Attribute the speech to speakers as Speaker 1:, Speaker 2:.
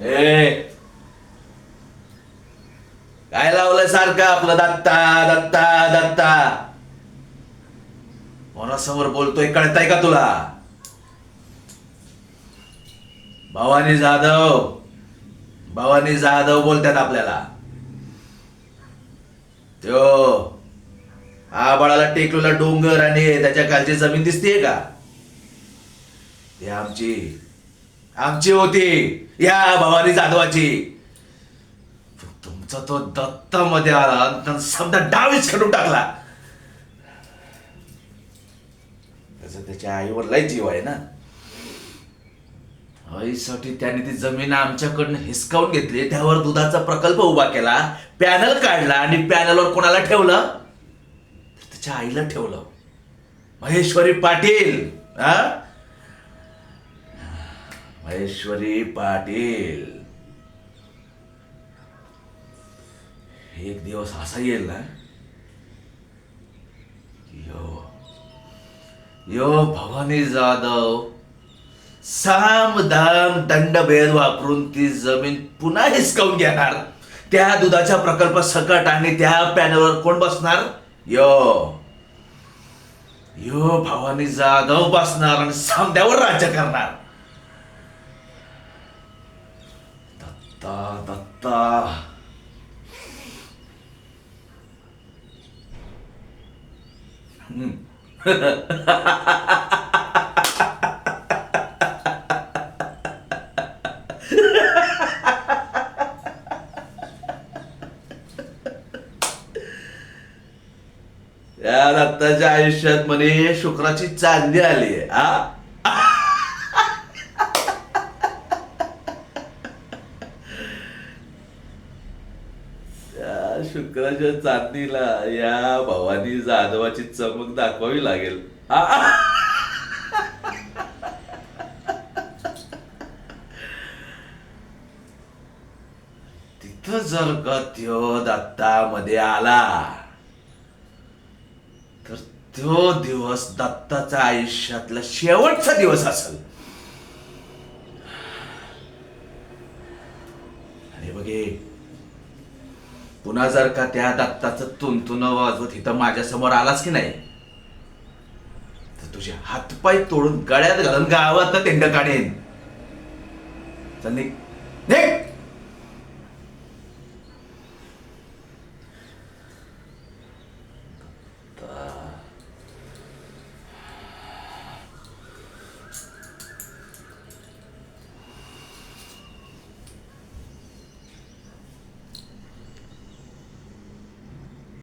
Speaker 1: ए काय लावलंय सारखं आपलं दत्ता दत्ता दत्ता? कोणासमोर बोलतोय कळतंय का तुला? भवानी जाधव, भवानी जाधव बोलतात आपल्याला. त्यो आबाळाला टेकलेला डोंगर आणि त्याच्या खालची जमीन दिसतीये का? ती आमची आमची होती, या भवानी जाधवाची. तुमचा तो दत्ता मध्ये आला आणि समजा डावीच खडून टाकला. त्याचा त्याच्या आईवर लय जीव आहे ना. आईसाठी त्याने ती जमीन आमच्याकडनं हिसकावून घेतली, त्यावर दुधाचा प्रकल्प उभा केला, पॅनल काढला आणि पॅनलवर कोणाला ठेवलं? त्याच्या आईला ठेवलं, महेश्वरी पाटील. हा, महेश्वरी पाटील. एक दिवस असा येईल ना, यो यो भवानी जाधव साम दाम दंडभेद वापरून ती जमीन पुन्हा हिसकावून घेणार. त्या दुधाच्या प्रकल्प सकट आणि त्या पॅनलवर कोण बसणार? यो यो भवानी जाधव बसणार आणि सामद्यावर राज्य करणार. दत्ता दत्ता. या दत्ताच्या आयुष्यात म्हणे शुक्राची चांदी आली आहे. त्या शुक्राच्या चांदीला या भवानी जाधवाची चमक दाखवावी लागेल. तिथं जर का त्यो दत्तामध्ये आला तर तो दिवस दत्ताच्या आयुष्यातला शेवटचा दिवस असेल. आणि बघे, पुन्हा जर का त्या दत्ताचं तुंतुन वाजवत इथं माझ्या समोर आलाच की नाही, तर तुझे हातपाय तोडून गळ्यात घालून गावात तेंड काढेन. चल निघ.